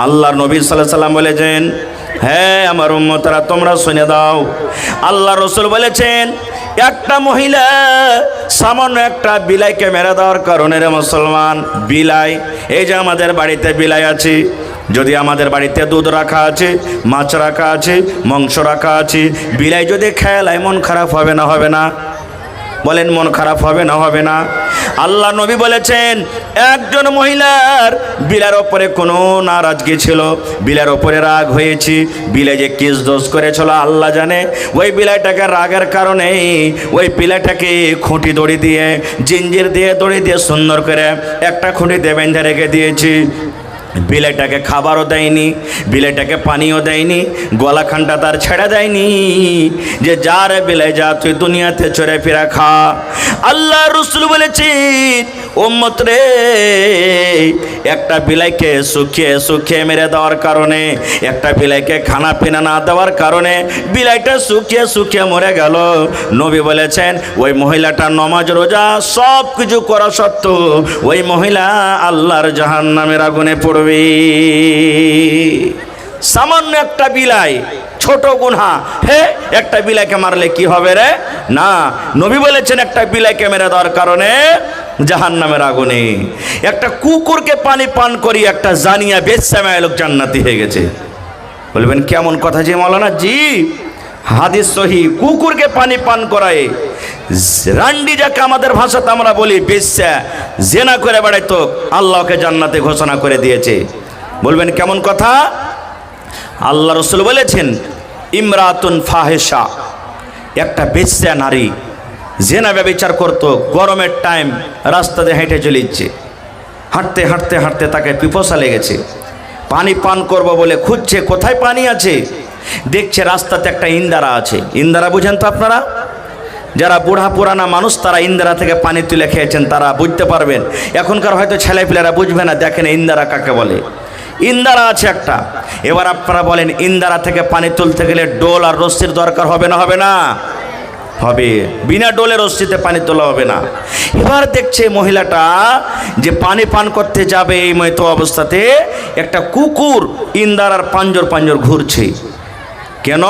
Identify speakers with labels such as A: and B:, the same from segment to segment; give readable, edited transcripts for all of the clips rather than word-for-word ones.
A: আল্লাহর নবী সাল্লাল্লাহু আলাইহি সাল্লাম বলেছেন, হ্যাঁ আমার উম্মতরা তোমরা শুনে দাও, আল্লাহ রসুল বলেছেন একটা মহিলা সামান্য একটা বিলাইকে মেরে দেওয়ার কারণে রে মুসলমান, বিলাই, এই যে আমাদের বাড়িতে বিলাই আছে, যদি আমাদের বাড়িতে দুধ রাখা আছে, মাছ রাখা আছে, মাংস রাখা আছে, বিলাই যদি খেলায় মন খারাপ হবে না? হবে না? বলেন মন খারাপ হবে না? হবে না? আল্লাহ নবী বলেছেন একজন মহিলার বিলার ওপরে কোনো নারাজগি ছিল, বিলার ওপরে রাগ হয়েছে, বিলাই যে কিস দোষ করেছিল আল্লাহ জানে। ওই বিলাইটাকে রাগের কারণে ওই বিলাইটাকে খুঁটি দড়ি দিয়ে, জিঞ্জির দিয়ে, দড়ি দিয়ে সুন্দর করে একটা খুঁটিতে বেঁধে রেখে দিয়েছি। বিলাইটাকে খাবারও দেয়নি, বিলাইটাকে পানিও দেয়নি, গলাখানটা তার ছেড়ে দেয়নি যে যার বিলাই যা তুই দুনিয়াতে চড়ে ফিরা খা। আল্লাহ রসুল বলেছেন উম্মত রে, একটা বিলাইকে শুকিয়ে শুকিয়ে মেরে দেওয়ার কারণে, একটা বিলাইকে খানা পিনা না দেওয়ার কারণে বিলাইটা শুকিয়ে শুকিয়ে মরে গেল। নবী বলেছেন ওই মহিলাটা নমাজ রোজা সব কিছু করা সত্ত্বেও ওই মহিলা আল্লাহর জাহান্নামের আগুনে পড়বে। সামান্য একটা বিলাই, ছোট গুনাহ, হে একটা বিলাইকে মারলে কি হবে রে? না, নবী বলেছেন একটা বিলাইকে মেরে দেওয়ার কারণে জাহান্নামের আগুনে। একটা কুকুরকে পানি পান করি একটা জানিয়া বেশ্যামায় লোক জান্নাতি হয়ে গেছে। বলবেন কেমন কথা যে মাওলানা? জি, হাদিস সহি, কুকুরকে পানি পান করায় রান্ডি, যাকে আমাদের ভাষাতে আমরা বলি বেশ্যা, জেনা করে বেড়াইতো, আল্লাহকে জান্নাতে ঘোষণা করে দিয়েছে। বলবেন কেমন কথা? আল্লাহ রসুল বলেছেন ইমরাতুন ফাহেসা, একটা বেশ্যা নারী জেনা ব্যভিচার করতো, গরমের টাইম রাস্তাতে হেঁটে চলেছে, হাঁটতে হাঁটতে হাঁটতে তাকে পিপাসা লেগেছে, পানি পান করব বলে খুঁজছে কোথায় পানি আছে, দেখছে রাস্তাতে একটা ইন্দারা আছে। ইন্দারা বুঝেন তো আপনারা? যারা বুড়া পুরানা মানুষ তারা ইন্দারা থেকে পানি তুলে খেয়েছেন, তারা বুঝতে পারবেন। এখনকার হয়তো ছেলেপিলেরা বুঝবে না, দেখেন ইন্দারা কাকে বলে। ইন্দারা আছে একটা। এবার আপনারা বলেন ইন্দারা থেকে পানি তুলতে গেলে ডোল আর রশ্মির দরকার হবে না? হবে না? হবে। বিনা ডোলে রশ্মিতে পানি তোলা হবে না। এবার দেখছে মহিলাটা যে পানি পান করতে যাবে, এই মতো অবস্থাতে একটা কুকুর ইন্দারার পাঞ্জর পাঞ্জর ঘুরছে। কেন?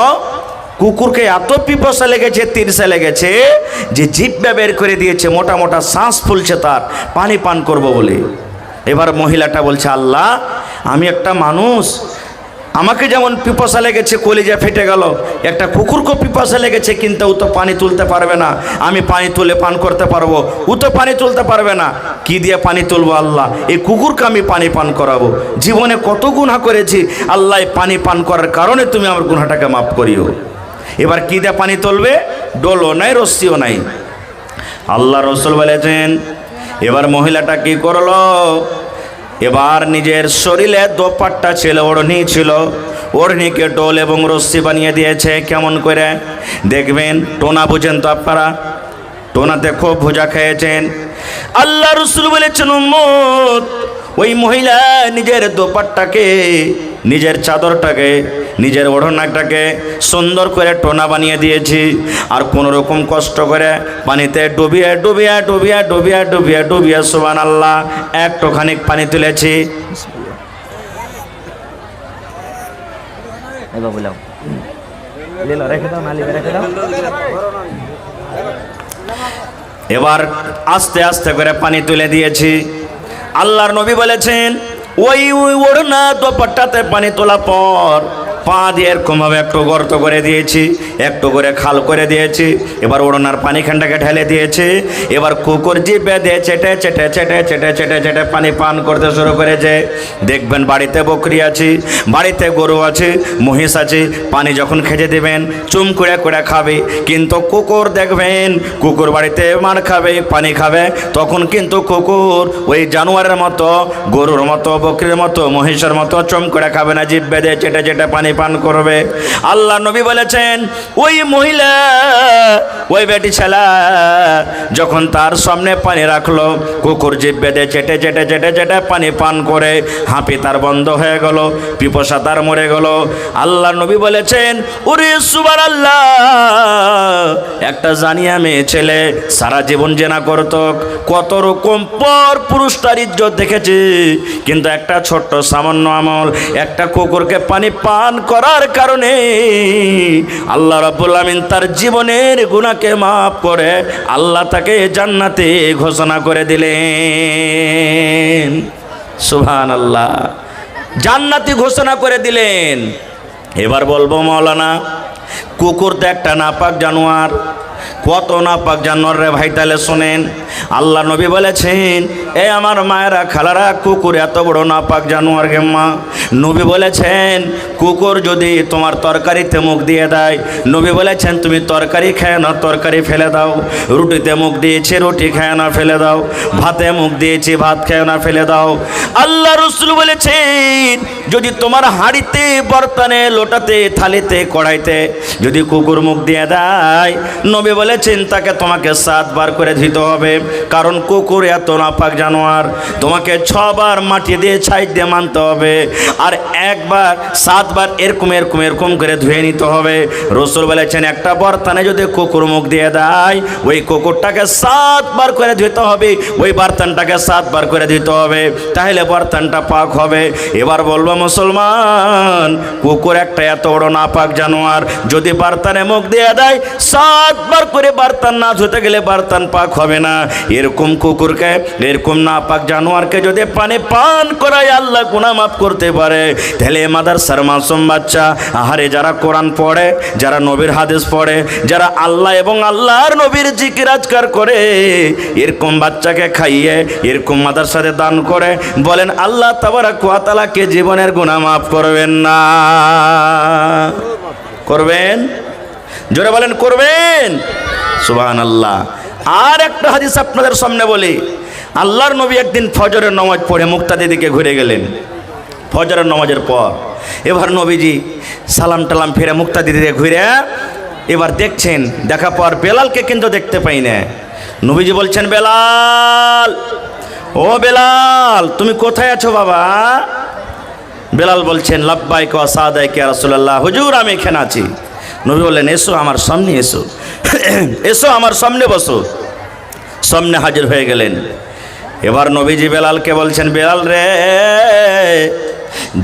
A: কুকুরকে এত পিপাসা লেগেছে, তিরসা লেগেছে যে জিহ্বা বের করে দিয়েছে, মোটা মোটা শ্বাস ফুলছে তার পানি পান করব বলে। এবার মহিলাটা বলছে আল্লাহ, আমি একটা মানুষ, আমাকে যেমন পিপাসা লেগেছে কলিজা ফেটে গেল, একটা কুকুরকে পিপাসা লেগেছে, কিন্তু ও তো পানি তুলতে পারবে না, আমি পানি তুলে পান করতে পারবো, ও তো পানি তুলতে পারবে না, কি দিয়ে পানি তুলবো আল্লাহ? এই কুকুরকে আমি পানি পান করাবো। জীবনে কত গুনাহ করেছি আল্লাহ, পানি পান করার কারণে তুমি আমার গুনাহটাকে মাফ করিও। এবার কি দিয়ে পানি তুলবে? ডোলও নাই, রশ্মিও নাই। আল্লাহ রসুল বলেছেন এবার মহিলাটা কি করলো? এবার নিজের শরীরে দোপাট্টা ছিল, ওড়নি ছিল, ওড়নিকে ডোল এবং রশ্মি বানিয়ে দিয়েছে। কেমন করে? দেখবেন, টোনা বুঝেন তো আপনারা? টোনাতে খুব ভুজা খেয়েছেন। আল্লাহ রসুল বলেছেন উম্মত, ওই মহিলা নিজের দোপাট্টাকে, নিজের চাদরটাকে, নিজের ওড়নাটাকে সুন্দর করে টোনা বানিয়ে দিয়েছি, আর কোনো রকম কষ্ট করে পানিতে ডুবিয়ে ডুবিয়ে ডুবিয়ে ডুবিয়ে ডুবিয়ে ডুবিয়ে সুবহানাল্লাহ একটুখানি পানি তুলেছি। এবার আস্তে আস্তে করে পানি তুলে দিয়েছি। আল্লাহর নবী বলেছেন ওই ওড়না দোপাট্টাতে পানি তোলা পর পা দিয়ে এরকমভাবে একটু গর্ত করে দিয়েছি, একটু করে খাল করে দিয়েছি। এবার ওড়নার পানিখানটাকে ঢেলে দিয়েছে। এবার কুকুর জিভে দিয়ে চেটে চেটে চেটে চেটে চেটে চেটে পানি পান করতে শুরু করেছে। দেখবেন বাড়িতে বকরি আছে, বাড়িতে গরু আছে, মহিষ আছে, পানি যখন খেতে দেবেন চুম করে করে খাবে। কিন্তু কুকুর দেখবেন, কুকুর বাড়িতে মার খাবে, পানি খাবে, তখন কিন্তু কুকুর ওই জানোয়ারের মতো, গরুর মতো, বকরির মতো, মহিষের মতো চুম করে খাবে না, জিভে দিয়ে চেটে চেটে পানি পান করবে। আল্লাহ নবী বলেছেন ওই মহিলা ওই বেটি ছেলে যখন তার সামনে পানি রাখলো, কুকুর জিভ বেঁধে চেটে চেটে চেটে চেটে পানি পান করে হাঁপি তার বন্ধ হয়ে গেল, পিপাসা তার মরে গেল। আল্লাহ নবী বলেছেন ওরে সুবহানাল্লাহ, একটা জানিয়া মেয়ে ছেলে সারা জীবন জেনা করত, কত রকম পর পুরুষ তার ইজ্জত দেখেছে, কিন্তু একটা ছোট্ট সামান্য আমল, একটা কুকুরকে পানি পান করার কারণে আল্লাহ রাব্বুল আমিন তার জীবনের গুনাহকে মাফ করে আল্লাহ তাকে জান্নাতে ঘোষণা করে দিলেন। সুবহানাল্লাহ, জান্নাতি ঘোষণা করে দিলেন। এবার বলবো মাওলানা, কুকুর তো একটা নাপাক জানোয়ার, কত নাপাক জানোয়ার রে ভাই। তাহলে শোনেন, আল্লাহ নবী বলেছেন এ আমার মায়েরা খালারা, কুকুর এত বড় নাপাক জানোয়ার গে মা। নবী বলেছেন কুকুর যদি তোমার তরকারিতে মুখ দিয়ে দেয়, নবী বলেছেন তুমি তরকারি খেয়ে না, তরকারি ফেলে দাও। রুটিতে মুখ দিয়েছি, রুটি খেয়ে না, ফেলে দাও। ভাতে মুখ দিয়েছি, ভাত খেয়ে না, ফেলে দাও। আল্লাহ রাসূল বলেছেন যদি তোমার হাঁড়িতে, বর্তনে, লোটাতে, থালিতে, কড়াইতে যদি কুকুর মুখ দিয়ে দেয়, নবী বলেছেন তাকে তোমাকে 7 বার করে ধুতে হবে, কারণ কুকুর এত নাপাক জানোয়ার। তোমাকে 6 বার মাটি দিয়ে ছাই দিয়ে মানতে হবে, আর 1 বার 7 বার এরকম এরকম এরকম করে ধুয়ে নিতে হবে। রাসূল বলেছেন একটা বর্তনে যদি কুকুর মুখ দিয়ে দেয়, ওই কুকুরটাকে 7 বার করে ধুতে হবে, ওই বর্তনটাকে 7 বার করে ধুতে হবে, তাহলে বর্তনটা পাক হবে। এবার বলবো মুসলমান, কুকুর একটা এত বড় নাপাক জানোয়ার, যদি বর্তনে মুখ দিয়ে দেয় 7 বার করে বর্তন না ধুতে গেলে বর্তন পাক হবে না। এরকম কুকুরকে, এরকম নাপাক জানোয়ারকে যদি পানি পান করায় আল্লাহ গুনাহ মাফ করতে পারে, তাহলে মাদ্রাসার মাসুম বাচ্চা, আহারে যারা কোরআন পড়ে, যারা নবীর হাদিস পড়ে, যারা আল্লাহ এবং আল্লাহর নবীর জিকির আজকার করে, এরকম বাচ্চাকে খাইয়ে, এরকম মাদ্রাসাতে দান করে, বলেন আল্লাহ তাবারক ওয়া তাআলা কে জীবনের গুনাহ মাফ করবেন না? করবেন? জোরে বলেন করবেন? সুবহানাল্লাহ। আর একটা হাদিস আপনাদের সামনে বলি। আল্লাহর নবী একদিন ফজরের নামাজ পড়ে মুক্তাদির দিকে ঘুরে গেলেন। ফজরের নামাজের পর এবার নবীজি সালাম টালাম ফিরে মুক্তাদির দিকে ঘুরে এবার দেখছেন, দেখা পর বেলালকে কিন্তু দেখতে পাই না। নবীজি বলছেন বেলাল, ও বেলাল তুমি কোথায় আছো বাবা? বেলাল বলছেন লাব্বাইক ওয়া সাদাইক ইয়া রাসূলুল্লাহ, হুজুর আমি এখানে আছি। নবী বললেন এসো আমার সামনে এসো, এসো আমার সামনে বসো। সামনে হাজির হয়ে গেলেন। এবার নবীজি বেলালকে বলছেন বেলাল রে,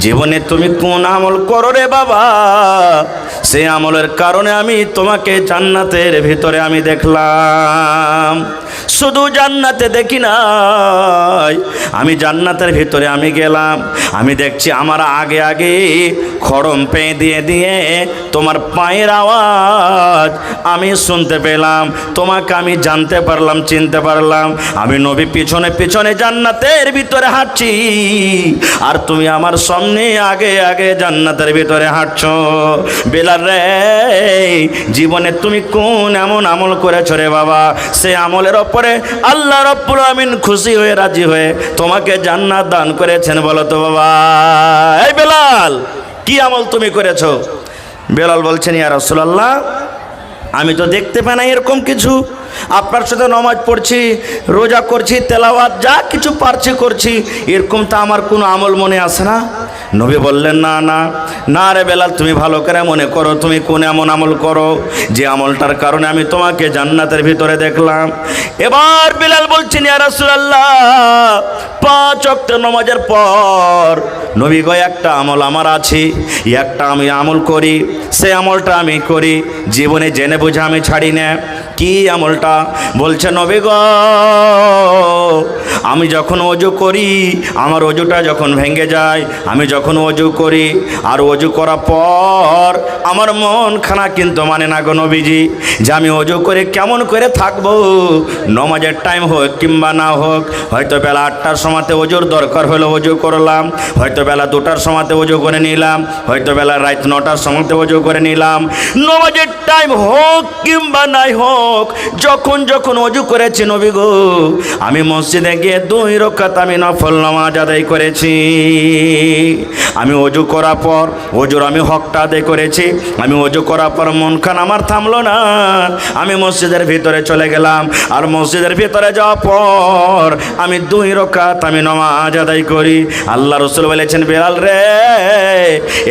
A: জীবনে তুমি কোন আমল করো রে বাবা, সেই আমলের কারণে আমি তোমাকে জান্নাতের ভিতরে আমি দেখলাম। শুধু জান্নাতে দেখি নাই, আমি জান্নাতের ভিতরে আমি গেলাম, আমি দেখছি আমার আগে আগে খড়ম পেয়ে দিয়ে দিয়ে তোমার পায়ের আওয়াজ আমি শুনতে পেলাম, তোমাকে আমি জানতে পারলাম, চিনতে পারলাম। আমি নবী পিছনে পিছনে জান্নাতের ভিতরে হাঁটছি, আর তুমি আমার সামনে আগে আগে জান্নাতের ভিতরে হাঁটছো। বেলাল রে, জীবনে তুমি কোন এমন আমল করেছো রে বাবা, সে আমলের ওপরে আল্লাহ রাব্বুল আমিন খুশি হয়ে রাজি হয়ে তোমাকে জান্নাত দান করেছেন, বলো তো বাবা। এই বেলাল, কি আমল তুমি করেছো? বেলাল বলছেন ইয়া রাসূলুল্লাহ, আমি তো দেখতে পাই না এরকম কিছু, আপনার সাথে নামাজ পড়ছি, রোজা করছি, তেলাওয়াত যা কিছু পারছি করছি, এরকম তো আমার কোনো আমল মনে আসে না। নবী বললেন না না না রে বেলাল, তুমি ভালো করে মনে করো, তুমি কোন এমন আমল করো যে আমলটার কারণে আমি তোমাকে জান্নাতের ভিতরে দেখলাম। এবার বেলাল বলছেন ইয়া রাসূলুল্লাহ, 5 ওয়াক্ত নামাজের পর নবী গো একটা আমল আমার আছে, একটা আমি আমল করি, সে আমলটা আমি করি, জীবনে জেনে বুঝে আমি ছাড়ি না। কি আমলটা? বলছে নবী গো, আমি যখন ওযু করি, আমার ওযুটা যখন ভেঙে যায়, আমি যখন ওযু করি আর ওযু করার পর আমার মন খানা কিন্তু মানে না গো নবীজি, যে আমি ওযু করে কেমন করে থাকবো, নামাজের টাইম হোক কিংবা না হোক, হয়তো বেলা 8টার সময়তে ওযুর দরকার হলো ওযু করলাম, হয়তো বেলা 2টার সময়তে ওযু করে নিলাম, হয়তো বেলা রাত 9টার সময়তে ওযু করে নিলাম। নামাজের টাইম হোক কিংবা নাই হোক, যখন যখন ওযু করেছি নবী গো, আমি মসজিদে গিয়ে 2 রাকাত আমি নফল নামাজ আদায় করেছি। আমি ওযু করার পর ওযুর আমি হকটা আদায় করেছি। আমি ওযু করার পর মন খান আমার থামলো না, আমি মসজিদের ভিতরে চলে গেলাম। আর মসজিদের ভিতরে যাওয়ার পর আমি 2 রাকাত আমি নামাজ আদায় করি। আল্লাহ রাসূল বলেছেন, বেলাল রে,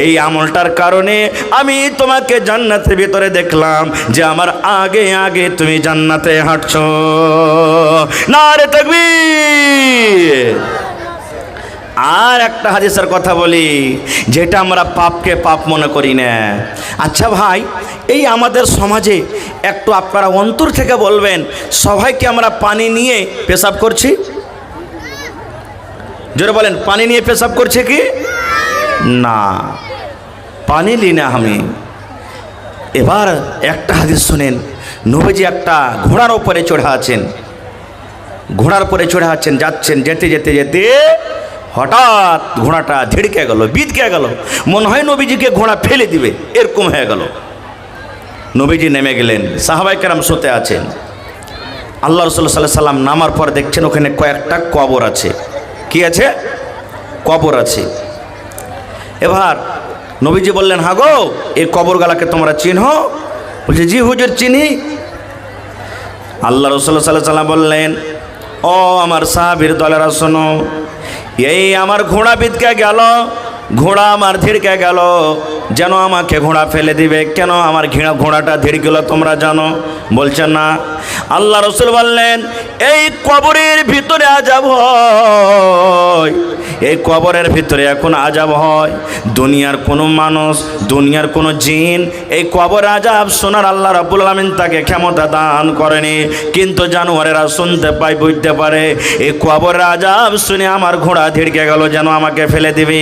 A: এই আমলটার কারণে আমি তোমাকে জান্নাতের ভিতরে দেখলাম যে আমার আগে আগে তুমি জান্নাতে হাঁটছো। নারে তাকবীর। আর একটা হাদিসের কথা বলি, যেটা আমরা পাপকে পাপ মনে করি না। আচ্ছা ভাই, এই আমাদের সমাজে একটু আপনারা অন্তর থেকে বলবেন, সবাইকে আমরা পানি নিয়ে পেশাব করছি? জোরে বলেন, পানি নিয়ে পেশাব করছে কি না? পানি লি না আমি। এবার একটা হাদিস শুনেন, নবীজি একটা ঘোড়ার উপরে চড়ে আছেন, ঘোড়ার উপরে চড়ে আছেন, যাচ্ছেন, যেতে যেতে যেতে হঠাৎ ঘোড়াটা ঝিড়কে গেল, বিদকে গেল, মনে হয় নবীজিকে ঘোড়া ফেলে দিবে, এরকম হয়ে গেল। নবীজি নেমে গেলেন, সাহাবায়ে কেরাম শুতে আছেন। আল্লাহ রাসূল সাল্লাল্লাহু আলাইহি সাল্লাম নামার পর দেখছেন ওখানে কয়েকটা কবর আছে। কি আছে? কবর আছে। এবার নবীজি বললেন, হ্যাঁ গো, এই কবরগুলোকে তোমরা চিনো? বলছে, জি হুজুর চিনি। আল্লাহ রাসূল সাল্লাল্লাহু আলাইহি সাল্লাম বললেন, ও আমার সাহাবীর দলেরা শোনো, এই আমার ঘোড়া বিদকে গেল, ঘোড়া আমার ধিড়কে গেল, যেন আমাকে ঘোড়া ফেলে দিবে। কেন আমার ঘোড়াটা ধিড় তোমরা জানো? বলছেন না। আল্লাহ রাসূল বললেন, এই কবরের ভিতরে আযাব হয়, এই কবরের ভিতরে এখন আযাব হয়। দুনিয়ার কোনো মানুষ, দুনিয়ার কোনো জিন এই কবর আযাব শোনার আল্লাহ রাব্বুল আলামিন তাকে ক্ষমতা দান করেনি, কিন্তু জানোয়ারেরা শুনতে পায়, বুঝতে পারে। এই কবর আযাব শুনে আমার ঘোড়া ধিড়কে গেল, যেন আমাকে ফেলে দিবে।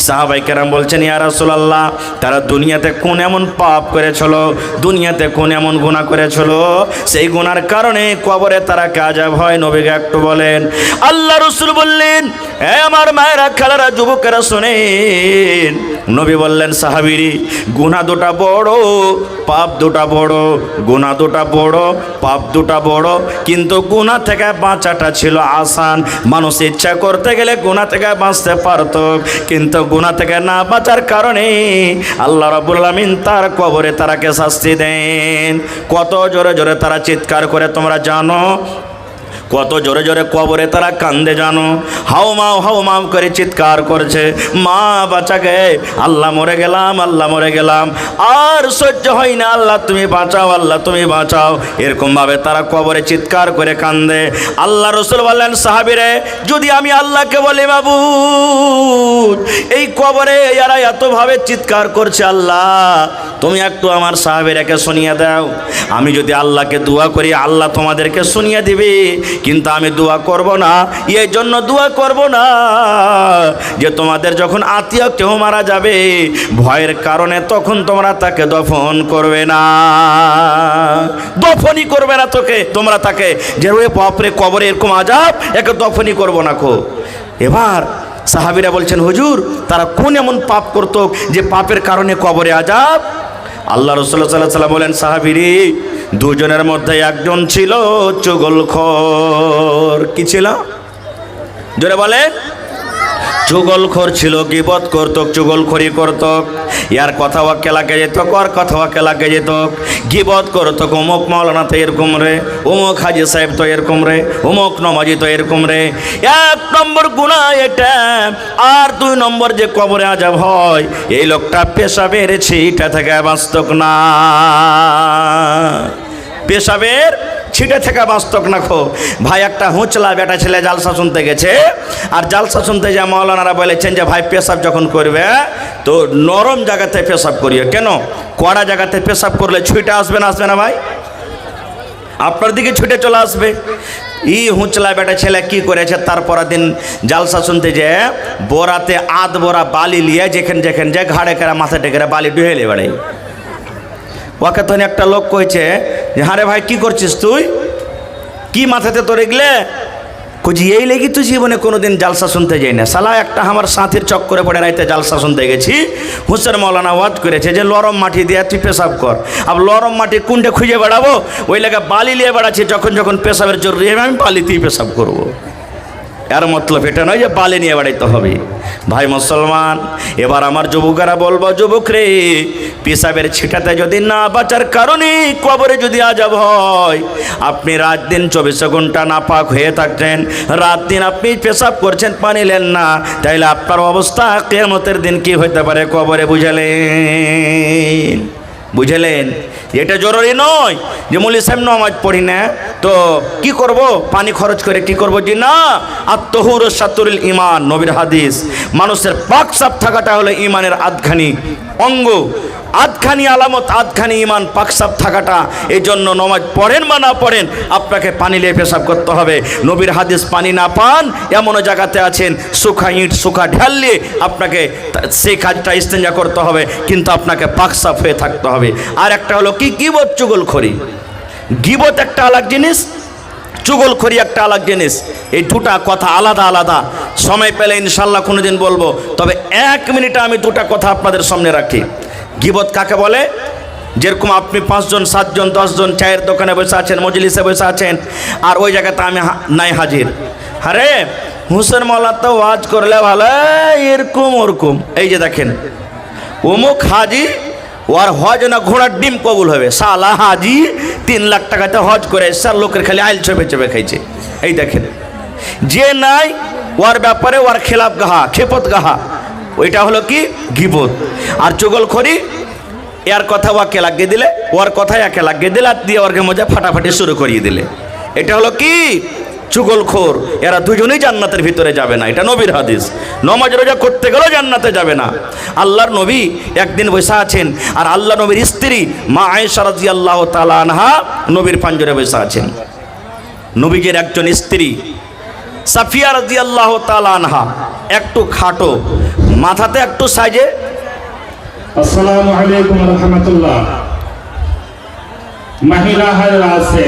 A: সাহাবায়ে কেরাম বলছেন, ইয়া রাসূলুল্লাহ, তারা দুনিয়াতে কোন এমন পাপ করেছিল, দুনিয়াতে কোন এমন গুনাহ করেছিল, সেই গুনার কারণে কবরে তারা আযাব হয়? নবীকে একটু বলেন। আল্লাহ রাসূল বললেন, হে আমার মায়েরা, খালারা, যুবকেরা শোনেন। নবী বললেন, সাহাবীরি, গুনাহ দুটা বড়, পাপ দুটা বড়, গুনাহ দুটা বড়, পাপ দুটা বড়, কিন্তু গুনাহ থেকে বাঁচাটা ছিল আসান। মানুষ ইচ্ছা করতে গেলে গুনাহ থেকে বাঁচতে পারত, কিন্তু গুনাহ থেকে না বাঁচার কারণে আল্লাহ রাব্বুল আলামিন তার কবরে তারাকে শাস্তি দেন। কত জোরে জোরে তারা চিৎকার করে তোমরা জানো? কত জোরে জোরে কবরে তারা কান্দে জানো? হাউমাউ হাউমাউ করে চিৎকার করছে, মা বাঁচাকে, আল্লাহ মরে গেলাম, আল্লাহ মরে গেলাম, আর সহ্য হয় না, আল্লাহ তুমি বাঁচাও, আল্লাহ তুমি বাঁচাও। এরকমভাবে তারা কবরে চিৎকার করে কান্দে। আল্লাহ রাসূল বললেন, সাহাবীরে, যদি আমি আল্লাহকে বলি, মাবুদ, এই কবরে এরা এতভাবে চিৎকার করছে, আল্লাহ তুমি একটু আমার সাহাবীরাকে শুনিয়ে দাও। আমি যদি আল্লাহকে দোয়া করি, আল্লাহ তোমাদেরকে শুনিয়ে দিবে, কিন্তু আমি দোয়া করব না। এই জন্য দোয়া করব না যে তোমাদের যখন আত্মীয় কেউ মারা যাবে, ভয়ের কারণে তখন তোমরা তাকে দফন করবে না, দফনই করবে না তোমরা তাকে, যে ওই বাপরে কবরে এরকম আযাব, একে দফনই করব না কো। এবার সাহাবীরা বলছেন, হুজুর, তারা কোন এমন পাপ করত যে পাপের কারণে কবরে আযাব? আল্লাহ রাসূল সাল্লাল্লাহু আলাইহি ওয়াসাল্লাম বলেন, সাহাবীরি, দুজনের মধ্যে একজন ছিল চুগলখোর। কি ছিল? জোরে বলে। চুগলখোর ছিল, গীবত করত, চুগলখড়ি করত, ইয়ার কথা ওয়াকে লাগে যেত, কর কথা ওয়াকে লাগে যেত, গীবত করত, অমুক মাওলানা তো এরকম রে, অমুক হাজি সাহেব তো এরকম রে, অমুক নমাজি তো এরকম রে। 1 নম্বর গুনাহ এটা। আর 2 নম্বর যে কবরে আযাব হয়, এই লোকটা পেশাবের ছিটা থেকে বাঁচত না, পেশাবের ছিটে থেকে বাঁচতক না খো। ভাই, একটা হুঁচলা বেটা ছেলে জালসা শুনতে গেছে, আর জালসা শুনতে যা মাওলানারা বলেছেন যে ভাই পেশাব যখন করবে তো নরম জায়গাতে পেশাব করিও। কেন? কড়া জায়গাতে পেশাব করলে ছুটে আসবে না, আসবে না ভাই? আপনার দিকে ছুটে চলে আসবে। হুঁচলা বেটা ছেলে কি করেছে, তারপর দিন জালসা শুনতে যে বোরাতে আধ বোরা বালি লিয়ে যেখানে যেখানে যে ঘাড়ে কেরা মাথা টেকেরা বালি ডুহেলে বেড়াই। ওকে তখন একটা লোক কইছে যে, হ্যাঁ রে ভাই, কি করছিস তুই? কি মাথাতে তোর এগলে? কুজি এই লেগে তো জীবনে কোনোদিন জালসা শুনতে যাই না, সালা একটা আমার সাথীর চক্করে পড়ে রাইতে জালসা শুনতে গেছি। হুসেন মৌলানা ওয়াজ করেছে যে লরম মাটি দিয়ে তুই পেশাব কর। আর লরম মাটি কোনটা খুঁজে বেড়াবো, ওই লেগে বালি নিয়ে বেড়াচ্ছি, যখন যখন পেশাবের জরুরি হবে আমি বালিতেই পেশাব করবো। এর মতলব এটা নয় যে বালি নিয়ে বেড়াইতে হবে। ভাই মুসলমান, এবার আমার যুবকেরা বলবো, যুবক রে, পেশাবের ছিটাতে যদি না বাঁচার কারণে কবরে যদি আযাব হয়, আপনি রাত দিন 24 ঘন্টা নাপাক হয়ে থাকছেন, রাত দিন আপনি পেশাব করছেন, পানি নেন না, তাইলে আপনার অবস্থা কিয়ামতের দিন কি হইতে পারে কবরে। বুঝলেন? এটা জরুরি নয় যে মৌলী সাহেব নামাজ পড়ি না তো কি করব, পানি খরচ করে কি করব, যে না। আত-তাহুর শাতরুল ঈমান, নবীর হাদিস। মানুষের পাক সাফ থাকাটা হলো ঈমানের আধখানি অঙ্গ, আধখানি আলামত, আধখানি ঈমান, পাক সাফ থাকাটা। এই জন্য নামাজ পড়েন বা না পড়েন, আপনাকে পানি নিয়ে পেশাব করতে হবে। নবীর হাদিস, পানি না পান এমনও জায়গাতে আছেন, সুখা ইট সুখা ঢাললে আপনাকে সেই কাজটা ইস্তেঞ্জা করতে হবে, কিন্তু আপনাকে পাক সাফ হয়ে থাকতে হবে। আর একটা হলো কি, গীবত চুগলখড়ি। গীবত একটা আলাদা জিনিস, চুগলখড়ি একটা আলাদা জিনিস। এই দুটা কথা আলাদা আলাদা। সময় পেলে ইনশাল্লাহ কোনোদিন বলবো, তবে 1 মিনিটে আমি দুটা কথা আপনাদের সামনে রাখি। গীবত কাকে বলে? যেরকম আপনি 5 জন 7 জন 10 জন চায়ের দোকানে বসে আছেন, মজলিসে বসে আছেন, আর ওই জায়গাতে আমি নাই হাজির। আরে হুসেন মৌলা তো ওয়াজ করলে ভালো, এরকম ওরকম। এই যে দেখেন, অমুক হাজি, ওর হজ না ঘোড়ার ডিম কবুল হবে। সালা হাজি 3 লাখ টাকাতে হজ করে এসে লোকের খালি আইল চেপে চেপে খাইছে। এই দেখেন, যে নাই ওর ব্যাপারে ওর খেলাফ গাহা, খেপত গাহা, ওইটা হলো কি গীবত। আর চুগলখড়ি, এর কথা ওকে লাগিয়ে দিলে, ওর কথাই একে লাগিয়ে দিলে, আর দিয়ে ওরকে মজা ফাটাফাটি শুরু করিয়ে দিলে, এটা হলো কি চুগলখোর। এরা দুজনেই জান্নাতের ভিতরে যাবে না, এটা নবীর হাদিস। নামাজ রোজা করতে গেলেও জান্নাতে যাবে না। আল্লাহর নবী একদিন বসে আছেন, আর আল্লাহ নবীর স্ত্রী মা আয়েশা রাদিয়াল্লাহু তাআলা আনহা নবীর পাঞ্জরে বসে আছেন। নবীজির একজন স্ত্রী সাফিয়া রাদিয়াল্লাহু তাআলা আনহা, একটু খাটো, মাথাতে একটু সাজে।
B: अस्सलामु अलैकुम रहमतुल्लाह। महिला हजरात से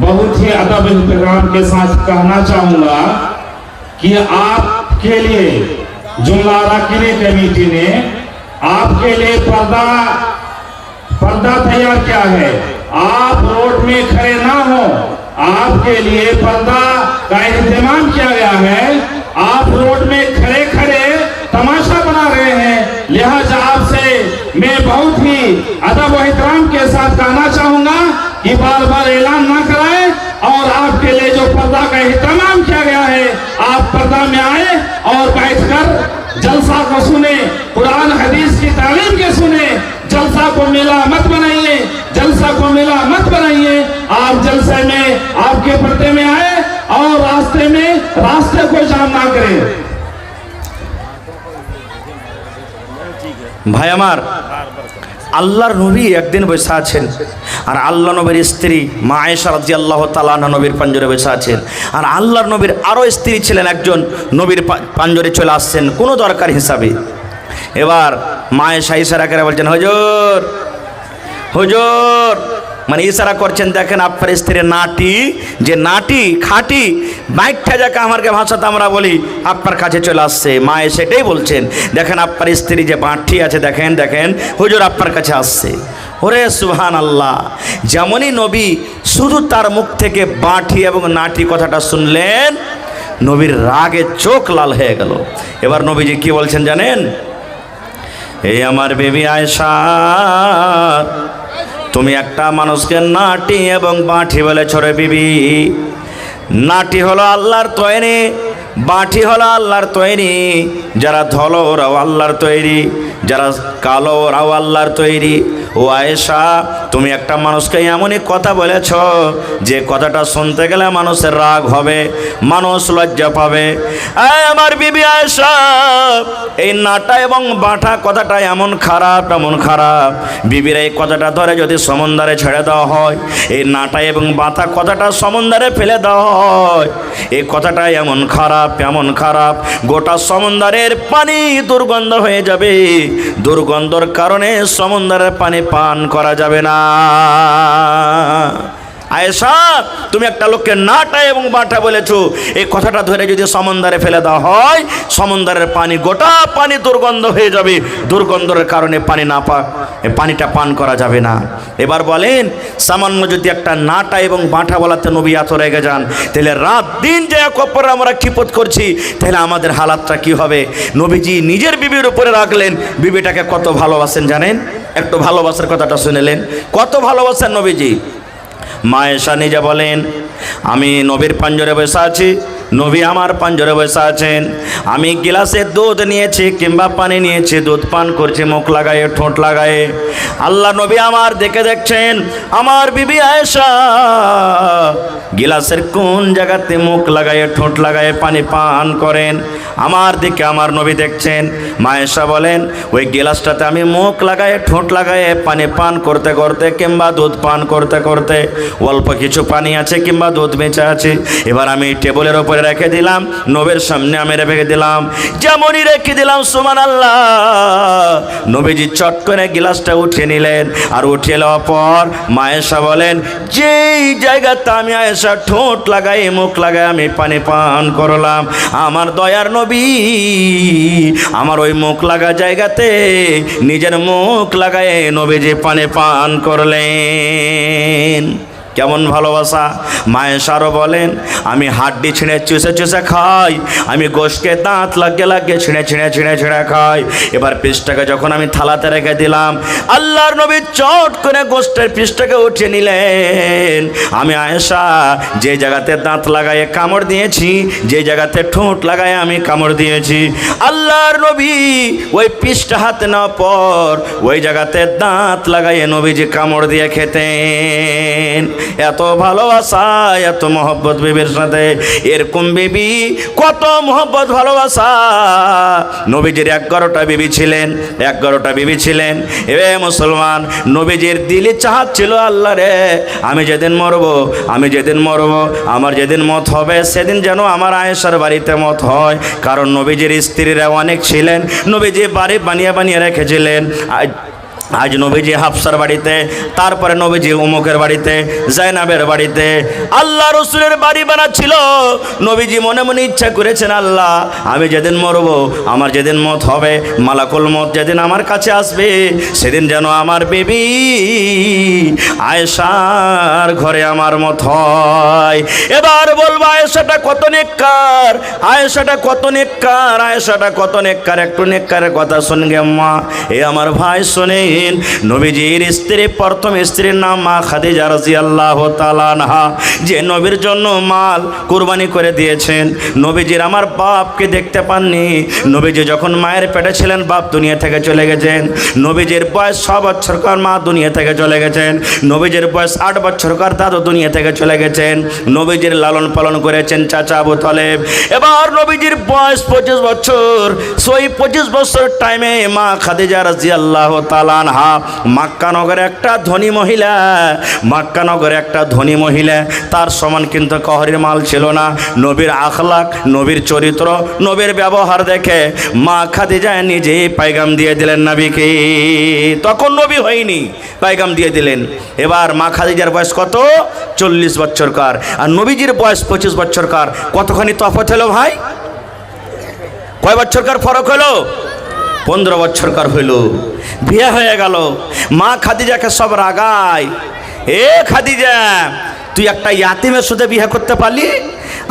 B: बहुत ही अदब एहतराम के साथ कहना चाहूंगा कि आपके लिए जुमला अराकीन कमेटी ने आपके लिए पर्दा तैयार किया है। आप रोड में खड़े ना हो, आपके लिए पर्दा का इंतजाम किया गया है। आप रोड में खड़े खड़े तमाशा बना रहे हैं, लिहाजा आपसे मैं बहुत ही अदब और एहतराम के साथ कहना चाहूंगा कि बार बार ऐलान ना कराएं, और आपके लिए जो पर्दा का इंतजाम किया गया है, आप पर्दा में आए और बैठकर जलसा को सुने, कुरान हदीस की तालीम के सुने। जलसा को मेला मत बनाइए, जलसा को मेला मत बनाइए। आप जलसे में आपके पर्दे में आए और रास्ते को जाम ना करें।
A: ভাই আমার, আল্লাহর নবী একদিন বসে আছেন, আর আল্লাহ নবীর স্ত্রী মা আয়েশা রাদিয়াল্লাহু তাআলা আনহা নবীর পাঞ্জরে বসে আছেন। আর আল্লাহর নবীর আরও স্ত্রী ছিলেন একজন, নবীর পাঞ্জরে চলে আসছেন কোনো দরকার হিসাবে। এবার মা আয়েশা ইশারা করে বলছেন, হুজুর হুজুর, মানে ইশারা করছেন, দেখেন আপনার স্ত্রীর নাটি, যে নাটি খাটি বাইকটা যাকে আমাকে ভাষাতে আমরা বলি, আপনার কাছে চলে আসছে। মা সেটাই বলছেন, দেখেন আপনার স্ত্রী যে বাঁটি আছে, দেখেন দেখেন হুজুর আপনার কাছে আসছে। ওরে সুবহান আল্লাহ! যেমনই নবী শুধু তার মুখ থেকে বাঁটি এবং নাটি কথাটা শুনলেন, নবীর রাগে চোখ লাল হয়ে গেল। এবার নবীজি কি বলছেন জানেন? এই আমার বেবি আয়েশা, তুমি একটা মানুষকে নাটি এবং বাঁটি বলেছ রে বিবি। নাটি হলো আল্লাহর তৈরি, বাঁটি হলো আল্লাহর তৈরি। যারা ধলো ওরাও আল্লাহর তৈরি, যারা কালো ওরাও আল্লাহর তৈরি। ও আয়েশা, তুমি একটা মানুষকে এমনই কথা বলেছ যে কথাটা শুনতে গেলে মানুষের রাগ হবে, মানুষ লজ্জা পাবে। আমার বিবি আয়েশা, এই নাটা এবং বাঁটা কথাটা এমন খারাপ, এমন খারাপ। বিবির এই কথাটা ধরে যদি সমুদ্রে ছেড়ে দেওয়া হয়, এই নাটা এবং বাঁটা কথাটা সমুদ্রে ফেলে দেওয়া হয়, এই কথাটা এমন খারাপ, এমন খারাপ, গোটা সমুদ্রের পানি দুর্গন্ধ হয়ে যাবে। দুর্গন্ধর কারণে সমুদ্রের পানি পান করা যাবে না। আয়েশা, তুমি একটা লোককে নাটা এবং বাটা বলেছো, এই কথাটা ধরে যদি সমুদ্রে ফেলে দেওয়া হয়, সমুদ্রের পানি গোটা পানি দুর্গন্ধ হয়ে যাবে, দুর্গন্ধের কারণে পানিটা পান করা যাবে না। এবার বলেন, সামান্য যদি একটা নাটা এবং বাঁটা বলাতে নবী এত রেগে যান, তাহলে রাত দিন যে এক অপরে আমরা খিপত করছি, তাহলে আমাদের হালাতটা কি হবে? নবীজি নিজের বিবির উপরে রাখলেন, বিবিটাকে কত ভালোবাসেন জানেন? একটু ভালোবাসার কথাটা শুনেলেন, কত ভালোবাসেন নবীজি। মা আয়েশা নিজে বলেন, আমি নবীর পাঞ্জরে বসে আছি, নবী আমার পাঞ্জরে বসে আছেন, আমি গিলাসে দুধ নিয়েছি কিংবা পানি নিয়েছি, দুধ পান করছি মুখ লাগায়ে ঠোঁট লাগায়ে। আল্লাহ নবী আমার দেখছেন, আমার বিবি আয়েশা গিলাসের কোন জায়গাতে মুখ লাগায়ে ঠোঁট লাগায়ে পানি পান করেন, আমার দিকে আমার নবী দেখছেন। মা আয়েশা বলেন, ওই গিলাসটাতে আমি মুখ লাগায়ে ঠোঁট লাগায়ে পানি পান করতে করতে কিংবা দুধ পান করতে করতে অল্প কিছু পানি আছে কিংবা দুধ বেঁচে আছে, এবার আমি টেবিলের ওপরে রেখে দিলাম, নবীর সামনে আমি রেখে দিলাম, যেমনই রেখে দিলাম সুবহানাল্লাহ, নবীজি চট করে গিলাসটা উঠিয়ে নিলেন। আর উঠিয়ে নেওয়ার পর মা আয়েশা বলেন, যেই জায়গাতে আমি আয়েশা ঠোঁট লাগাই মুখ লাগাই আমি পানি পান করলাম, আমার দয়ার নবী আমার ওই মুখ লাগা জায়গাতে নিজের মুখ লাগায় নবীজি পানি পান করলেন। কেমন ভালোবাসা! মা আয়েশারও বলেন, আমি হাড্ডি ছিঁড়ে চুষে চুষে খাই, আমি গোশকে দাঁত লাগিয়ে ছিঁড়ে খাই। এবার পিসটাকে যখন আমি থালাতে রেখে দিলাম, আল্লাহর নবী চট করে গোশটের পিসটাকে উঠিয়ে নিলেন। আমি আয়েশা যে জায়গাতে দাঁত লাগায়ে কামড় দিয়েছি, যে জায়গাতে ঠোঁট লাগায়ে আমি কামড় দিয়েছি, আল্লাহর নবী ওই পিসটা হাতে নেওয়ার পর ওই জায়গাতে দাঁত লাগায়ে নবীজি কামড় দিয়ে খেতেন। এত ভালোবাসা, এত মহব্বত বিবির সাথে। এরকম বিবি কত মহব্বত ভালোবাসা। নবীজির 11টা বিবি ছিলেন, 11টা বিবি ছিলেন। এ মুসলমান, নবীজির দিলে চাহাত ছিল, আল্লাহ রে আমি যেদিন মরবো আমার যেদিন মত হবে, সেদিন যেন আমার আয়েশার বাড়িতে মত হয়। কারণ নবীজির স্ত্রীরা অনেক ছিলেন, নবীজি বাড়ি বানিয়ে রেখেছিলেন। আজ নবীজি হাফসার বাড়িতে, তারপরে নবীজি উমুকের বাড়িতে, জাইনাবের বাড়িতে, আল্লাহ রসুলের বাড়ি বানাচ্ছিল। নবীজি মনে মনে ইচ্ছা করেছেন, আল্লাহ আমি যেদিন মরব, আমার যেদিন মত হবে, মালাকুল মত যেদিন আমার কাছে আসবে, সেদিন যেন আমার বিবি আয়েশার ঘরে আমার মত হয়। এবার বলবো, আয়েশাটা কত নেককার, আয়েশাটা কত নেককার, আয়েশাটা কত নেককার। একটু নেককারের কথা শুনগে মা, এ আমার ভাই শুনে, নবীজির স্ত্রী, প্রথম স্ত্রীর নাম মা খাদিজা রাদিয়াল্লাহু তাআলা আনহা, যে নবীর জন্য মাল কুরবানি করে দিয়েছেন। নবীজির আমার বাপকে দেখতে পাননি, নবীজি যখন মায়ের পেটে ছিলেন বাপ দুনিয়া থেকে চলে গেছেন। নবীজির বয়স 6 বছরকার মা দুনিয়া থেকে চলে গেছেন। নবীজির বয়স 8 বছরকার দাদু দুনিয়া থেকে চলে গেছেন। নবীজির লালন পালন করেছেন চাচা আবু তালেব। এবার নবীজির বয়স 25 বছর। সেই 25 বছর টাইমে মা খাদিজা রাদিয়াল্লাহু তাআলা আনহা মক্কা নগরে একটা ধনী মহিলা, মক্কা নগরে একটা ধনী মহিলা, তার সমান কিন্তু কহরের মাল ছিল না। নবীর আখলাক, নবীর চরিত্র, নবীর ব্যবহার দেখে মা খাদিজা নিজেই পায়গাম দিয়ে দিলেন নবীকে। তখন নবী হয়নি, পায়গাম দিয়ে দিলেন। এবার মা খাদিজার বয়স কত? 40 বছরকার, আর নবীজির বয়স 25 বছরকার। কতখানি তফাৎ হলো ভাই? কয় বছরকার ফরক হলো? 15 বছরকার হইল। বিয়ে হয়ে গেল। মা খাদিজাকে সব রাগায়, এ খাদিজা তুই একটা ইয়াতিমের সাথে বিয়ে করতে পারলি?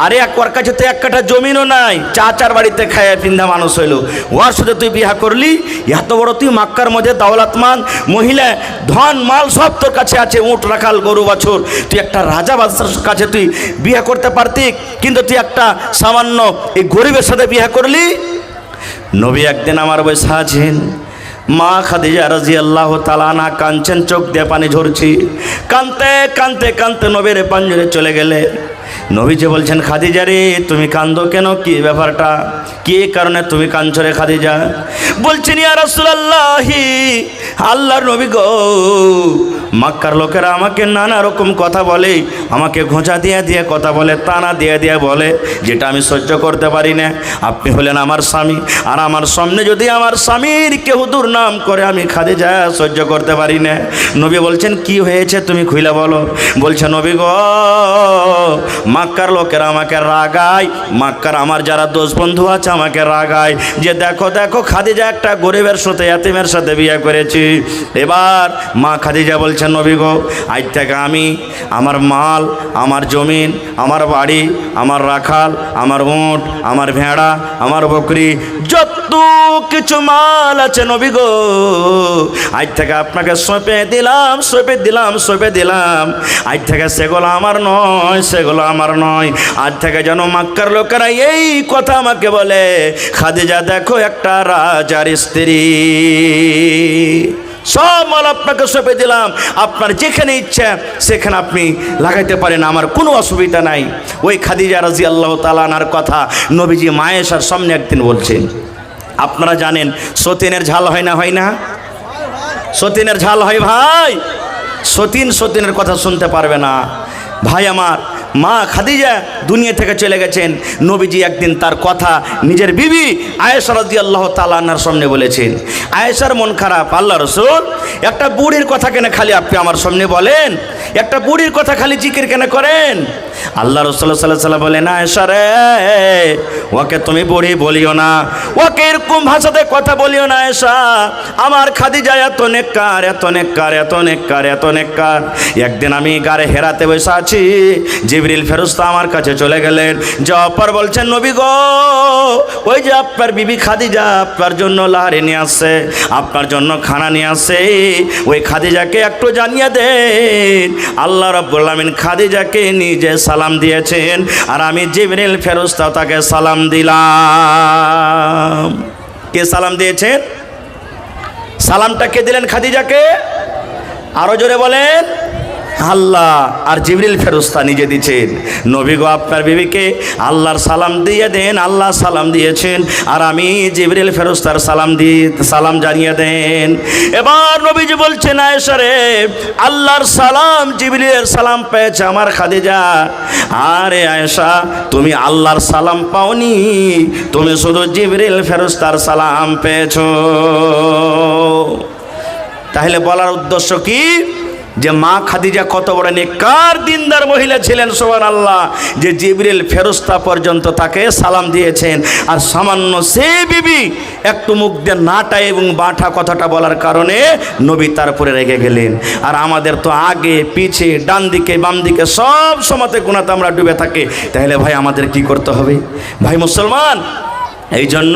A: আরে ওর কাছে তো 1 কাঠা জমিনও নাই, চাচার বাড়িতে খায় পিন্ধা মানুষ হইলো, ওর সাথে তুই বিয়ে করলি? এত বড় তুই মক্কার মধ্যে দৌলতমান মহিলা, ধন মাল সব তোর কাছে আছে, উট রাখাল গরু বাছুর, তুই একটা রাজা বাদশার কাছে তুই বিয়ে করতে পারতি, কিন্তু তুই একটা সামান্য এই গরিবের সাথে বিয়ে করলি? নবী একদিন আমার বসে আছেন, মা খাদিজা রাদিয়াল্লাহু তাআলা আনহা কাঁদছেন, চোখ দিয়ে পানি ঝরছে, কাঁদতে কাঁদতে কাঁদতে নবীর পাঞ্জরে চলে গেলে। নবীজি বলছেন, খাদিজা রে তুমি কাঁদো কেন, কি ব্যাপারটা, কি কারণে তুমি কাঁদছো রে খাদিজা? বলছেন, ইয়া রাসূলুল্লাহ, আল্লাহর নবী গো, মক্কার লোকেরা আমাকে নানা রকম কথা বলে, আমাকে ঘোঁচা দিয়ে দিয়ে কথা বলে, টানা দিয়ে দিয়ে বলে, যেটা আমি সহ্য করতে পারি না। আপনি হলেন আমার স্বামী, আর আমার সামনে যদি আমার স্বামীর কেউ দুর্নাম করে আমি খাদিজা সহ্য করতে পারি না। নবী বলছেন কি হয়েছে তুমি খুইলা বলো। বলছে নবী গো, মক্কার লোকেরা আমাকে রাগায়, মক্কার আমার যারা দোস্ত বন্ধু আছে আমাকে রাগায় যে দেখো দেখো খাদিজা একটা গরিবের সাথে এতিমের সাথে বিয়ে করেছি। এবার মা খাদিজা বলছেন নবী গো, আজ থেকে আমি আমার মাল, আমার জমিন, আমার বাড়ি, আমার রাখাল, আমার উঁট, আমার ভেড়া, আমার বকরি, যত কিছু মাল আছে নবী গো, আজ থেকে আপনাকে সঁপে দিলাম, সঁপে দিলাম, সঁপে দিলাম। আজ থেকে সেগুলো আমার নয়, সেগুলো আমার নয়। আজ থেকে যেন মক্কার লোকেরা এই কথা আমাকে বলে, খাদিজা দেখো একটা রাজার স্ত্রী। সব মাল আপনাকে সঁপে দিলাম, আপনার যেখানে ইচ্ছা সেখানে আপনি লাগাইতে পারেন, আমার কোনো অসুবিধা নাই। ওই খাদিজা রাদিয়াল্লাহু তাআলা আনহার কথা নবীজি মায়েশার সামনে একদিন বলছেন। আপনারা জানেন সতীনের ঝাল হয় না, হয় না? সতীনের ঝাল হয় ভাই। সতীনের কথা শুনতে পারবে না ভাই আমার। মা খাদিজা দুনিয়া থেকে চলে গেছেন, নবীজি একদিন তার কথা নিজের বিবি আয়েশা রাদিয়াল্লাহু তাআলা আনহার সামনে বলেছেন। আয়েশার মন খারাপ, আল্লাহ রাসূল একটা বুড়ির কথা কেন খালি আপনি আমার সামনে বলেন, একটা বুড়ির কথা খালি জিকির কেন করেন? আল্লাহ রাসূল সাল্লাল্লাহু আলাইহি ওয়াসাল্লাম বলেন, আয়েশা রে, ওকে তুমি বুড়ি বলিও না, ওকে এরকম ভাষাতে কথা বলিও না আয়েশা। আমার খাদিজা এত নেককার, এত নেককার, এত নেককার, এত নেককার। একদিন আমি গারে হেরাতে বসে আছি, জিবরিল ফেরেশতা আমার কাছে চলে গেলেন, যাওয়ার পর বলছেন নবী গো, ওই যে আপনার বিবি খাদিজা আপনার জন্য লাহারি নিয়ে আসছে, আপনার জন্য খানা নিয়ে আসছে, ওই খাদিজাকে একটু জানিয়ে দেন আল্লাহ রাব্বুল আলামিন খাদিজাকে নিজে সালাম দিয়েছেন, আর আমি জিবরিল ফেরেশতা তাকে সালাম দিলাম। কে সালাম দিয়েছেন? সালামটা কে দিলেন খাদিজাকে? আরো জোরে বলেন। আল্লাহ আর জিবরিল ফেরেশতা নিজে দিয়েছেন। নবী গো, আপনার বিবিকে আল্লাহর সালাম দিয়ে দেন, আল্লাহ সালাম দিয়েছেন, আর আমি জিবরিল ফেরেশতার সালাম জানিয়ে দেন। এবার নবীজি বলছেন, আয়েশা রে, আল্লাহর সালাম, জিবরিলের সালাম পেয়েছে আমার খাদিজা। আরে আয়েশা, তুমি আল্লাহর সালাম পাওনি, তুমি শুধু জিবরিল ফেরেশতার সালাম পেয়েছো। তাহলে বলার উদ্দেশ্য কি? যে মা খাদিজা কত বড় নেককার দিনদার মহিলা ছিলেন, সুবহানাল্লাহ, যে জিবরিল ফেরেশতা পর্যন্ত তাকে সালাম দিয়েছেন। আর সামান্য সে বিবি একটু মুখ দিয়ে নাটা এবং বাঁঠা কথাটা বলার কারণে নবী তার উপরে রেগে গেলেন। আর আমাদের তো আগে পিছে ডান দিকে বাম দিকে সব সময়তে গুনাতে আমরা ডুবে থাকি। তাহলে ভাই আমাদের কি করতে হবে ভাই মুসলমান? এই জন্য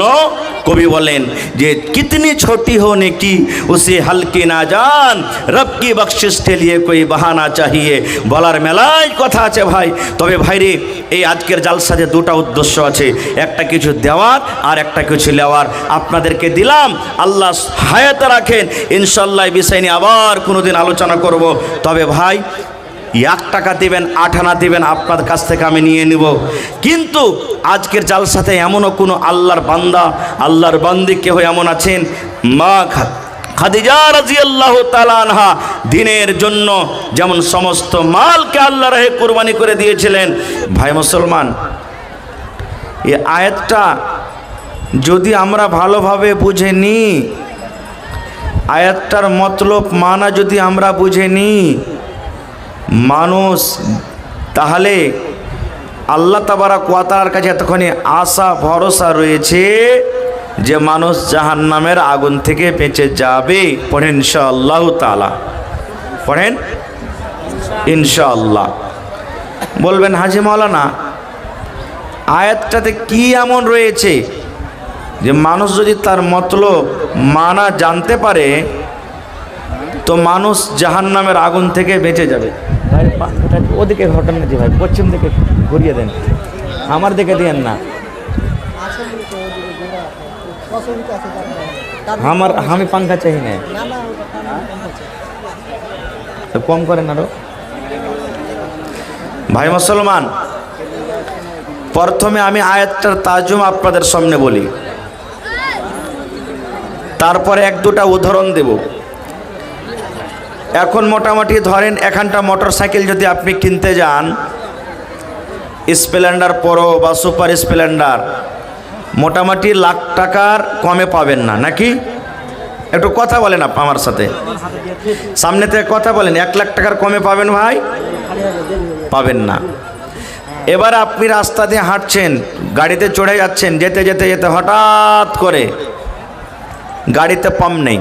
A: কবি বলেন যে কিতনি ছোটি হো নেকি উসে হালকি না জান, রব কি বখশিশ কে লিয়ে কোই বাহানা চাহিয়ে। বলার মেলায় কথা আছে ভাই। তবে ভাইরে, এই আজকের জালসাতে দুটা উদ্দেশ্য আছে, একটা কিছু দেওয়ার আর একটা কিছু নেওয়ার। আপনাদেরকে দিলাম, আল্লাহ হায়াতে রাখেন, ইনশাল্লাহ এই বিষয় নিয়ে আবার কোনোদিন আলোচনা করব। তবে ভাই, 1 টাকা দিবেন, 8 আনা দিবেন, আপনার কাছ থেকে আমি নিয়ে নিব। কিন্তু আজকের জালসাতে এমনও কোনো আল্লাহর বান্দা, আল্লাহর বান্দি কেউ এমন আছেন, মা খাদিজা রাদিয়াল্লাহু তাআলা আনহা দ্বীনের জন্য যেমন সমস্ত মালকে আল্লাহর রাহে কুরবানি করে দিয়েছিলেন। ভাই মুসলমান, এই আয়াতটা যদি আমরা ভালোভাবে বুঝে নিই, আয়াতটার মতলব মানা যদি আমরা বুঝে নিই মানুষ, তাহলে আল্লাহ তাবারাক ওয়া তাআলার কাছে এতক্ষণে আশা ভরসা রয়েছে যে মানুষ জাহান্নামের আগুন থেকে বেঁচে যাবে। পড়েন ইনশাআল্লাহ তাআলা, পড়েন ইনশাআল্লাহ। বলবেন হাজী মাওলানা, আয়াতটাতে কি এমন রয়েছে যে মানুষ যদি তার মতলব মানা জানতে পারে তো মানুষ জাহান্নামের আগুন থেকে বেঁচে যাবে? ভাই ওদিকে ঘটনা যে ভাই পশ্চিম দিকে ঘুরিয়ে দেন, আমার দিকে দিয়েন না। আমি পাঙ্খা চাই না, কম করেন আরো। ভাই মুসলমান, প্রথমে আমি আয়াতটার তার্জুমা আপনাদের সামনে বলি, তারপরে 1-2টা উদাহরণ দেব। এখন মোটামুটি ধরেন এখানটা মোটর সাইকেল যদি আপনি কিনতে যান, স্প্লেন্ডার প্রো বা সুপার স্প্লেন্ডার, মোটামুটি লাখ টাকার কমে পাবেন না, নাকি? একটু কথা বলেন আমার সাথে, সামনে থেকে কথা বলেন। 1 লাখ টাকার কমে পাবেন ভাই? পাবেন না। এবার আপনি রাস্তা দিয়ে হাঁটছেন, গাড়িতে চড়ে যাচ্ছেন, যেতে যেতে যেতে হঠাৎ করে গাড়িতে পাম্প নেই,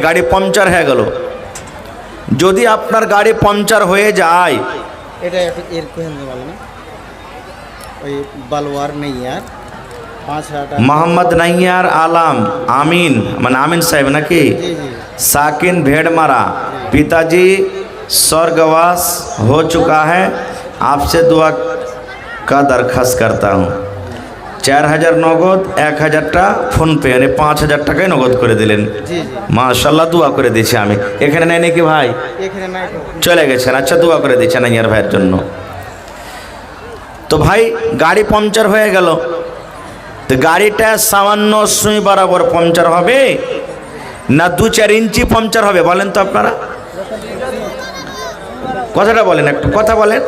A: গাড়ি পাংচার হয়ে গেল। যদি আপনার গাড়ি পাংচার হয়ে যায়,
C: এটা এর কোহেন বলে না, ওই বালওয়ার নেইয়ার 5,000 টাকা।
A: मोहम्मद नैयार आलम आमीन, মানে आमीन साहब নাকি?
C: জি জি
A: साकिन भेड़मारा, पिताजी स्वर्गवास हो चुका है, आपसे दुआ का दरखास्त करता हूँ। 4,000 নগদ, 1,000টা ফোনপে, মানে 5,000 টাকায় নগদ করে দিলেন।
C: জি জি
A: মাশাআল্লাহ, দোয়া করে দিচ্ছি আমি। এখানে নেই নাকি ভাই?
C: এখানে নাই তো।
A: চলে গেছেন, আচ্ছা দোয়া করে দিচ্ছেন নাইয়ার ভাইয়ের জন্য। তো ভাই গাড়ি পাংচার হয়ে গেল, তো গাড়িটা সামান্য সুই বরাবর পাংচার হবে না 2-4 ইঞ্চি পাংচার হবে বলেন তো আপনারা? কথাটা বলেন, একটু কথা বলেন।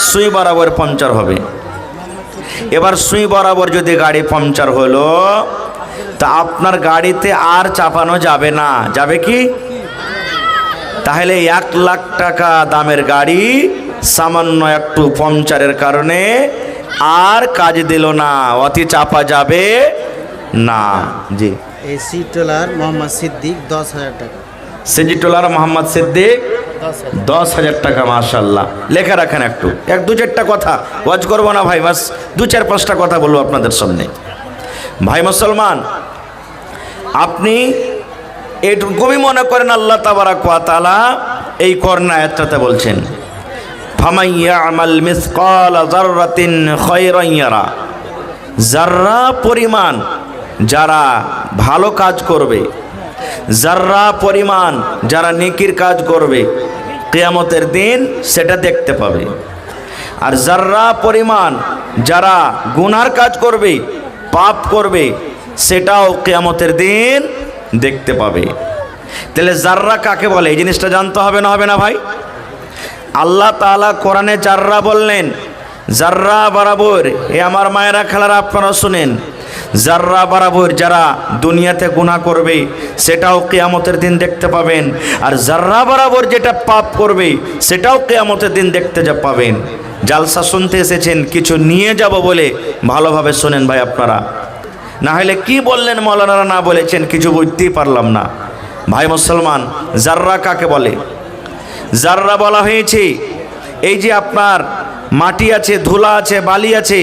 A: সুই বরাবর পাংচার হবে। এবার সুই বরাবর যদি গাড়ি পাংচার হলো, তা আপনার গাড়িতে আর চাপানো যাবে না, যাবে কি? তাহলে 1 লাখ টাকা দামের গাড়ি সামান্য একটু পাংচারের কারণে আর কাজ দিল না, অতি চাপা যাবে না। জি,
C: এই সিটোলার মোহাম্মদ সিদ্দিক 10,000 টাকা।
A: সিজিটোলার মোহাম্মদ সিদ্দিক
C: 10,000
A: 10,000 টাকা। মাশাআল্লাহ, লেখা রাখেন একটু, 1-2-4টা কথা ওয়াজ করবো না ভাই, বাস 2-4-5টা কথা বলবো আপনাদের সামনে। ভাই মুসলমান, আপনি এটুকুই মনে করেন আল্লাহ তাবারাক ওয়া তাআলা এই করোনা আয়াতটাতে বলছেন, ফামান ইয়ামাল মিসকালা যাররাতিন খায়রান ইয়ারা, যাররা পরিমাণ যারা ভালো কাজ করবে, যাররা পরিমাণ যারা নেকির কাজ করবে, কিয়ামতের দিন সেটা দেখতে পাবে। আর যাররা পরিমাণ যারা গুনার কাজ করবে, পাপ করবে, সেটাও কিয়ামতের দিন দেখতে পাবে। তাহলে যাররা কাকে বলে এই জিনিসটা জানতে হবে না, হবে না ভাই? আল্লাহ তাআলা কোরআনে যাররা বললেন, যাররা বরাবর, এ আমার মায়েরা খেলারা আপনারা শুনেন, যাররা বরাবর যারা দুনিয়াতে গুনাহ করবে সেটাও কিয়ামতের দিন দেখতে পাবেন, আর যাররা বরাবর যেটা পাপ করবে সেটাও কিয়ামতের দিন দেখতে পাবেন। জালসা শুনতে এসেছেন, কিছু নিয়ে যাব বলে ভালোভাবে শোনেন ভাই আপনারা, না হলে কি বললেন মৌলানারা না বলেছেন কিছু বুঝতেই পারলাম না। ভাই মুসলমান, যাররা কাকে বলে? যাররা বলা হয়েছে এই যে আপনার মাটি আছে, ধুলা আছে, বালি আছে,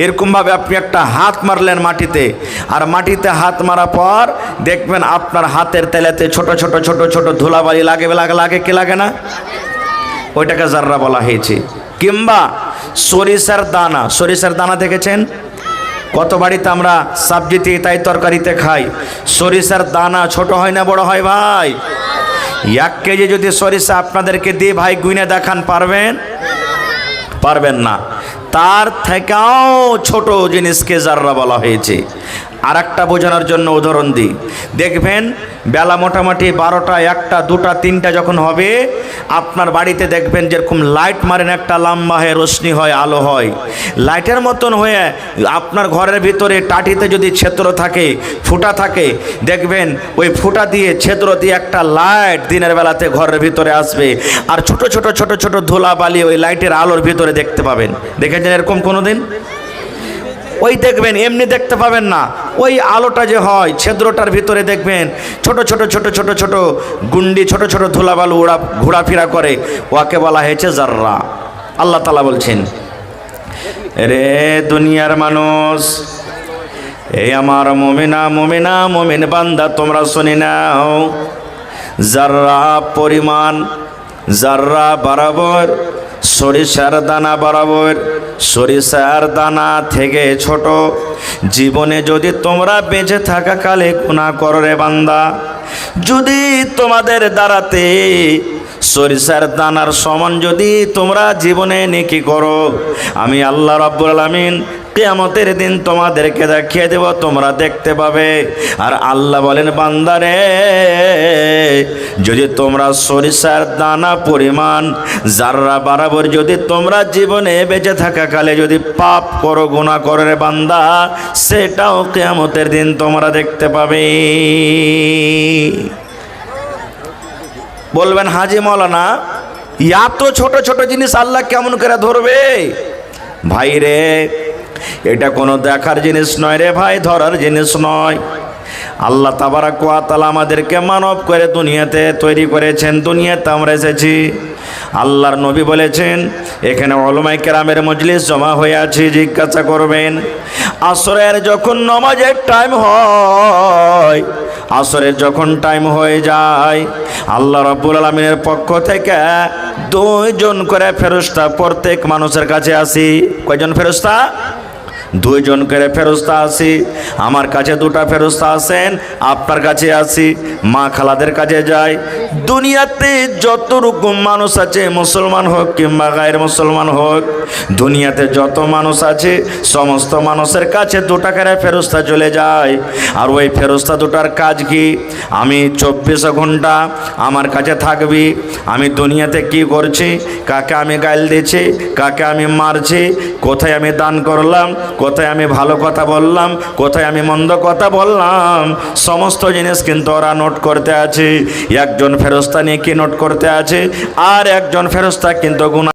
A: এরকমভাবে আপনি একটা হাত মারলেন মাটিতে, আর মাটিতে হাত মারার পর দেখবেন আপনার হাতের তেলেতে ছোট ছোট ছোট ছোট ধুলাবালি লাগে, লাগে কি লাগে না? ওইটাকে যাররা বলা হয়েছে। কিংবা সরিষার দানা, সরিষার দানা দেখেছেন? কত বাড়িতে আমরা সবজিতে তাই তরকারিতে খাই, সরিষার দানা ছোট হয় না বড় হয় ভাই? 1 কেজি যদি সরিষা আপনাদেরকে দিয়ে ভাই গুইনে দেখান, পারবেন? পারবেন না। তার থেকেও ছোট জিনিসকে যাররা বলা হয়েছে। আর একটা বোঝানোর জন্য উদাহরণ দিই, দেখবেন বেলা মোটামুটি 12টা, 1টা, 2টা, 3টা যখন হবে, আপনার বাড়িতে দেখবেন যেরকম লাইট মারেন, একটা লম্বা হয়ে রোশনি হয়, আলো হয়, লাইটের মতন হয়ে আপনার ঘরের ভিতরে টাটিতে যদি ছিদ্র থাকে, ফুটা থাকে, দেখবেন ওই ফুটা দিয়ে, ছিদ্র দিয়ে একটা লাইট দিনের বেলাতে ঘরের ভিতরে আসবে, আর ছোট ছোট ছোট ছোট ধুলা বালি ওই লাইটের আলোর ভিতরে দেখতে পাবেন। দেখেছেন এরকম কোনো দিন? ওই দেখবেন, এমনি দেখতে পাবেন না, ওই আলোটা যে হয় ছিদ্রটার ভিতরে দেখবেন ছোট ছোট ছোট ছোট ছোট গুন্ডি, ছোট ছোট ধুলাবালু ঘোরাফেরা করে, ওকে বলা হয়েছে যাররা। আল্লাহ তাআলা বলছেন, রে দুনিয়ার মানুষ, এই আমার মুমিন বান্দা, তোমরা শুনে নাও, যাররা পরিমাণ, যাররা বরাবর, সরিষার দানা বরাবর, সরিষার দানা থেকে ছোট। জীবনে যদি তোমরা বেঁচে থাকা কালে গুনাহ করো রে বান্দা, যদি তোমাদের দ্বারাতে সরিষার দানার সমান যদি তোমরা জীবনে নেকি করো, আমি আল্লাহ রাব্বুল আলামিন কিয়ামতের দিন তোমাদেরকে দেখিয়ে দেব, তোমরা দেখতে পাবে। আর আল্লাহ বলেন, বান্দারে যদি তোমরা সরিষার দানা পরিমাণ জাররা বরাবর যদি তোমরা জীবনে বেঁচে থাকাকালে যদি পাপ করো, গুনাহ করো রে বান্দা, সেটাও কিয়ামতের দিন তোমরা দেখতে পাবে। বলবেন হাজি মৌলানা, এত ছোট ছোট জিনিস আল্লাহ কেমন করে ধরবে? ভাই রে, এটা কোনো দেখার জিনিস নয় রে ভাই, ধরার জিনিস নয়। আল্লাহ তাবারাক ওয়া তাআলা আমাদেরকে মানব করে দুনিয়াতে তৈরি করেছেন, দুনিয়াতে আমরা এসেছি। আল্লাহর নবী বলেছেন, এখানে উলামায়ে কেরামের মজলিস জমা হয়ে আছে, জিজ্ঞাসা করবেন আসরের যখন নামাজের টাইম হয়, আসরের যখন টাইম হয়ে যায়, আল্লাহ রাব্বুল আলামিনের পক্ষ থেকে 2 জন করে ফেরেশতা প্রত্যেক মানুষের কাছে আসি। কয়জন ফেরেশতা? 2 জন করে ফেরেশতা আসি। আমার কাছে 2টা ফেরেশতা আসেন, আপনার কাছে আসি, মা খালাদের কাছে যাই। দুনিয়াতে যত রকম মানুষ আছে, মুসলমান হোক কিংবা গায়ের মুসলমান হোক, দুনিয়াতে যত মানুষ আছে সমস্ত মানুষের কাছে 2টা করে ফেরেশতা চলে যায়। আর ওই ফেরেশতা 2টার কাজ কি? আমি 24 ঘন্টা আমার কাছে থাকবি, আমি দুনিয়াতে কি করছি, কাকে আমি গাল দিচ্ছি, কাকে আমি মারছি, কোথায় আমি দান করলাম, কোথায় আমি ভালো কথা বললাম, কোথায় আমি মন্দ কথা বললাম, সমস্ত জিনিস কিন্তু ওরা নোট করতে আছে। একজন ফেরেশতা নিয়ে কি নোট করতে আছে, আর একজন ফেরেশতা কিন্তু গুনাহ